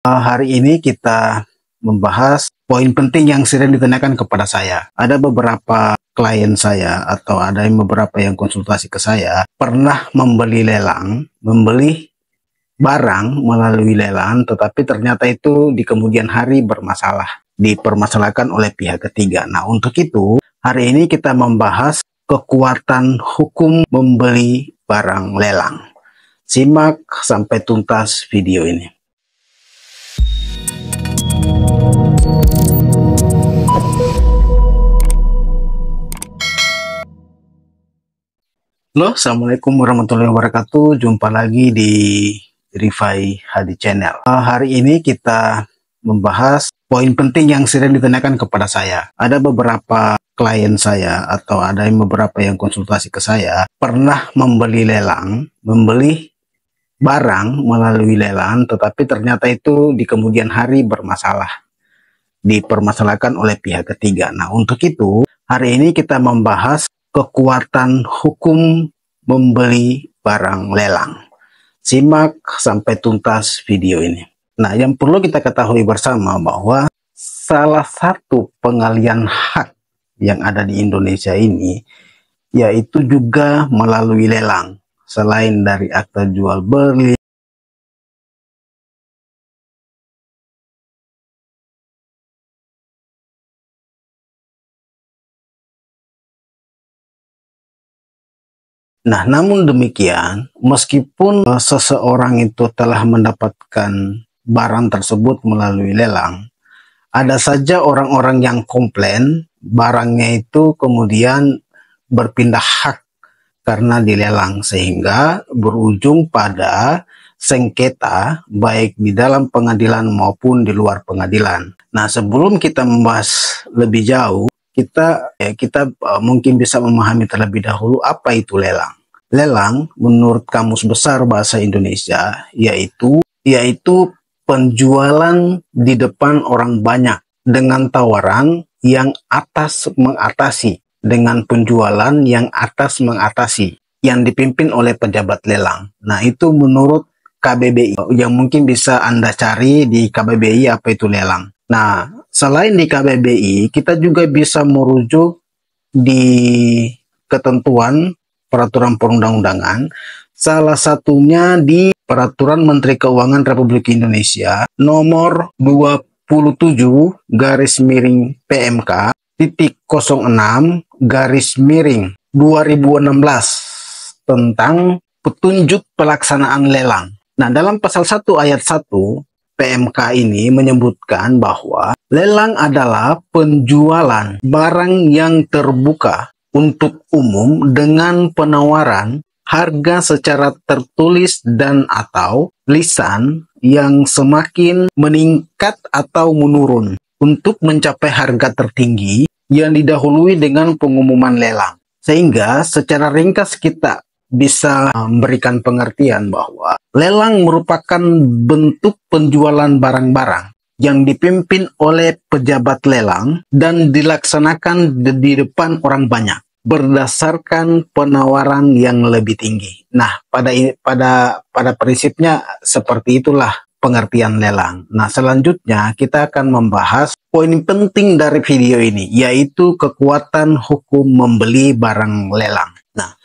Hari ini kita membahas poin penting yang sering ditanyakan kepada saya. Ada beberapa klien saya atau ada beberapa yang konsultasi ke saya pernah membeli barang melalui lelang, tetapi ternyata itu di kemudian hari dipermasalahkan oleh pihak ketiga. Nah, untuk itu hari ini kita membahas kekuatan hukum membeli barang lelang. Simak sampai tuntas video ini. Halo, assalamualaikum warahmatullahi wabarakatuh. Jumpa lagi di Rifai Hadi Channel. Hari ini kita membahas poin penting yang sering ditanyakan kepada saya. Ada beberapa klien saya atau ada beberapa yang konsultasi ke saya pernah membeli barang melalui lelang, tetapi ternyata itu di kemudian hari dipermasalahkan oleh pihak ketiga. Nah, untuk itu hari ini kita membahas kekuatan hukum membeli barang lelang. Simak sampai tuntas video ini. Nah, yang perlu kita ketahui bersama bahwa salah satu pengalian hak yang ada di Indonesia ini yaitu juga melalui lelang. Selain dari akta jual beli, nah, namun demikian, meskipun seseorang itu telah mendapatkan barang tersebut melalui lelang, ada saja orang-orang yang komplain barangnya itu kemudian berpindah hak karena dilelang, sehingga berujung pada sengketa baik di dalam pengadilan maupun di luar pengadilan. Nah, sebelum kita membahas lebih jauh, kita mungkin bisa memahami terlebih dahulu apa itu lelang. Lelang menurut Kamus Besar Bahasa Indonesia yaitu penjualan di depan orang banyak dengan tawaran yang atas mengatasi, dengan penjualan yang atas mengatasi yang dipimpin oleh pejabat lelang. Nah, itu menurut KBBI yang mungkin bisa Anda cari di KBBI apa itu lelang. Nah, selain di KBBI, kita juga bisa merujuk di ketentuan peraturan perundang-undangan, salah satunya di Peraturan Menteri Keuangan Republik Indonesia nomor 27/PMK titik 06/2016 tentang petunjuk pelaksanaan lelang. Nah, dalam pasal 1 ayat 1 PMK ini menyebutkan bahwa lelang adalah penjualan barang yang terbuka untuk umum dengan penawaran harga secara tertulis dan atau lisan yang semakin meningkat atau menurun untuk mencapai harga tertinggi yang didahului dengan pengumuman lelang. Sehingga secara ringkas kita bisa memberikan pengertian bahwa lelang merupakan bentuk penjualan barang-barang yang dipimpin oleh pejabat lelang dan dilaksanakan di depan orang banyak berdasarkan penawaran yang lebih tinggi. Nah, pada prinsipnya seperti itulah pengertian lelang. Nah, selanjutnya kita akan membahas poin penting dari video ini, yaitu kekuatan hukum membeli barang lelang. Nah,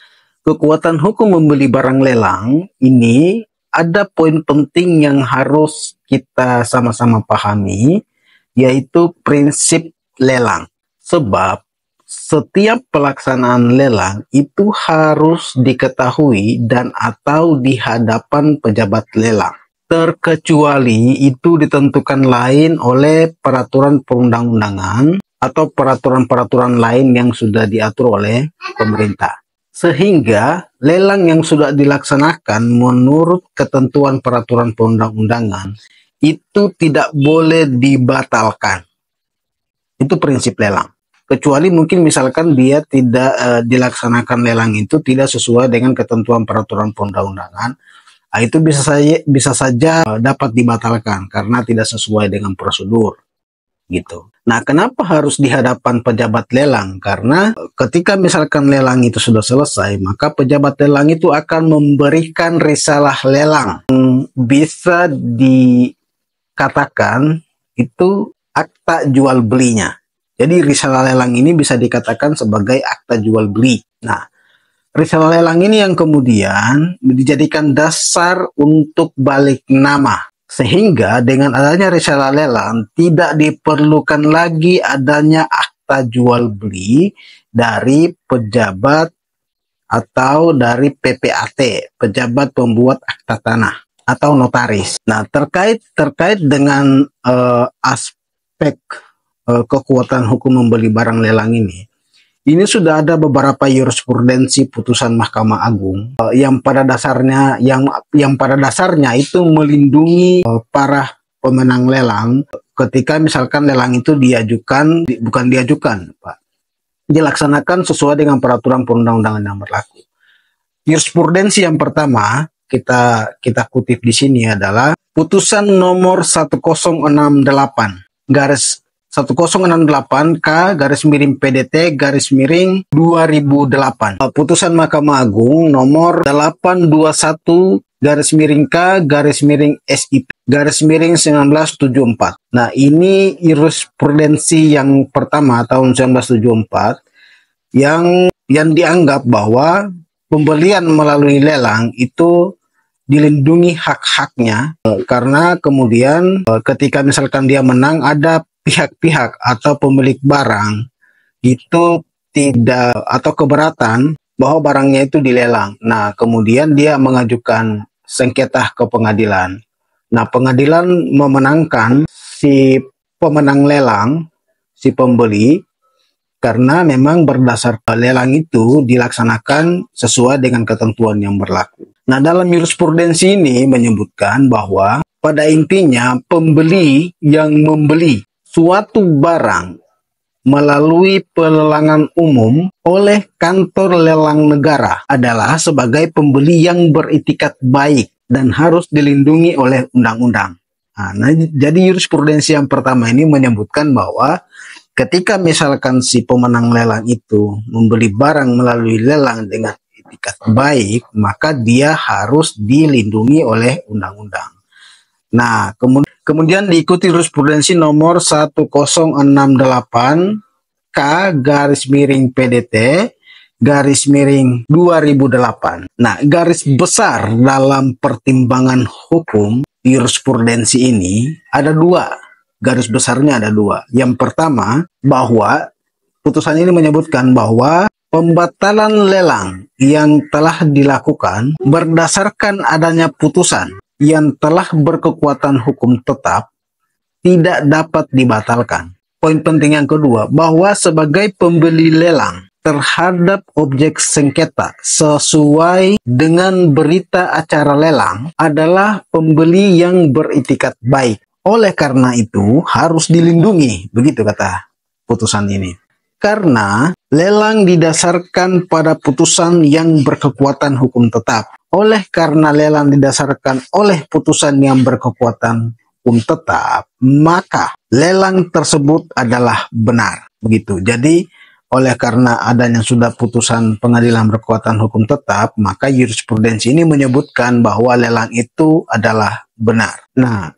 kekuatan hukum membeli barang lelang ini ada poin penting yang harus kita sama-sama pahami, yaitu prinsip lelang. Sebab setiap pelaksanaan lelang itu harus diketahui dan atau di hadapan pejabat lelang. Terkecuali itu ditentukan lain oleh peraturan perundang-undangan atau peraturan-peraturan lain yang sudah diatur oleh pemerintah. Sehingga lelang yang sudah dilaksanakan menurut ketentuan peraturan perundang-undangan itu tidak boleh dibatalkan. Itu prinsip lelang. Kecuali mungkin misalkan dia tidak dilaksanakan lelang itu tidak sesuai dengan ketentuan peraturan perundang-undangan, itu bisa saja dapat dibatalkan karena tidak sesuai dengan prosedur gitu. Nah, kenapa harus di hadapan pejabat lelang? Karena ketika misalkan lelang itu sudah selesai, maka pejabat lelang itu akan memberikan risalah lelang. Bisa katakan itu akta jual belinya. Jadi risalah lelang ini bisa dikatakan sebagai akta jual beli. Nah, risalah lelang ini yang kemudian dijadikan dasar untuk balik nama. Sehingga dengan adanya risalah lelang tidak diperlukan lagi adanya akta jual beli dari pejabat atau dari PPAT, pejabat pembuat akta tanah atau notaris. Nah, terkait dengan aspek kekuatan hukum membeli barang lelang ini sudah ada beberapa jurisprudensi putusan Mahkamah Agung yang pada dasarnya itu melindungi para pemenang lelang ketika misalkan lelang itu dilaksanakan sesuai dengan peraturan perundang-undangan yang berlaku. Jurisprudensi yang pertama kita kutip di sini adalah putusan nomor 1068 K garis miring PDT garis miring 2008. Putusan Mahkamah Agung nomor 821 garis miring K garis miring SIP garis miring 1974. Nah, ini jurisprudensi yang pertama tahun 1974 yang dianggap bahwa pembelian melalui lelang itu dilindungi hak-haknya karena kemudian ketika misalkan dia menang, ada pihak-pihak atau pemilik barang itu tidak atau keberatan bahwa barangnya itu dilelang. Nah, kemudian dia mengajukan sengketa ke pengadilan. Nah, pengadilan memenangkan si pemenang lelang, si pembeli, karena memang berdasarkan lelang itu dilaksanakan sesuai dengan ketentuan yang berlaku. Nah, dalam jurisprudensi ini menyebutkan bahwa pada intinya pembeli yang membeli suatu barang melalui pelelangan umum oleh kantor lelang negara adalah sebagai pembeli yang beritikat baik dan harus dilindungi oleh undang-undang. Nah, jadi jurisprudensi yang pertama ini menyebutkan bahwa ketika misalkan si pemenang lelang itu membeli barang melalui lelang dengan itikat baik, maka dia harus dilindungi oleh undang-undang. Nah, kemudian diikuti jurisprudensi nomor 1068 K garis miring PDT garis miring 2008. Nah, garis besar dalam pertimbangan hukum jurisprudensi ini ada dua. Garis besarnya ada dua. Yang pertama, bahwa putusan ini menyebutkan bahwa pembatalan lelang yang telah dilakukan berdasarkan adanya putusan yang telah berkekuatan hukum tetap tidak dapat dibatalkan. Poin penting yang kedua, bahwa sebagai pembeli lelang terhadap objek sengketa sesuai dengan berita acara lelang adalah pembeli yang beritikat baik. Oleh karena itu harus dilindungi, begitu kata putusan ini. Karena lelang didasarkan pada putusan yang berkekuatan hukum tetap. Oleh karena lelang didasarkan oleh putusan yang berkekuatan hukum tetap, maka lelang tersebut adalah benar. Begitu. Jadi, oleh karena adanya sudah putusan pengadilan berkekuatan hukum tetap, maka jurisprudensi ini menyebutkan bahwa lelang itu adalah benar. Nah,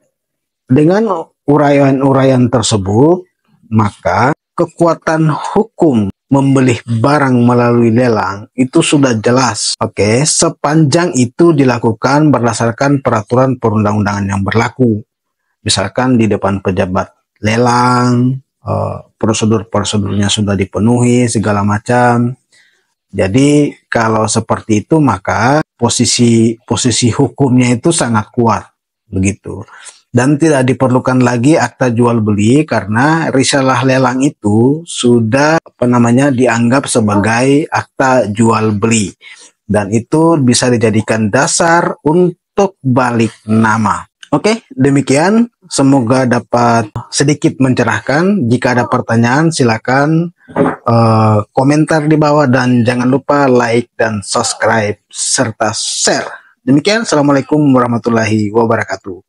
dengan uraian-uraian tersebut, maka kekuatan hukum membeli barang melalui lelang itu sudah jelas. Oke, sepanjang itu dilakukan berdasarkan peraturan perundang-undangan yang berlaku. Misalkan di depan pejabat lelang, prosedur-prosedurnya sudah dipenuhi, segala macam. Jadi kalau seperti itu maka posisi hukumnya itu sangat kuat, begitu. Dan tidak diperlukan lagi akta jual beli karena risalah lelang itu sudah dianggap sebagai akta jual beli. Dan itu bisa dijadikan dasar untuk balik nama. Oke, demikian. Semoga dapat sedikit mencerahkan. Jika ada pertanyaan silakan komentar di bawah dan jangan lupa like dan subscribe serta share. Demikian, Assalamualaikum warahmatullahi wabarakatuh.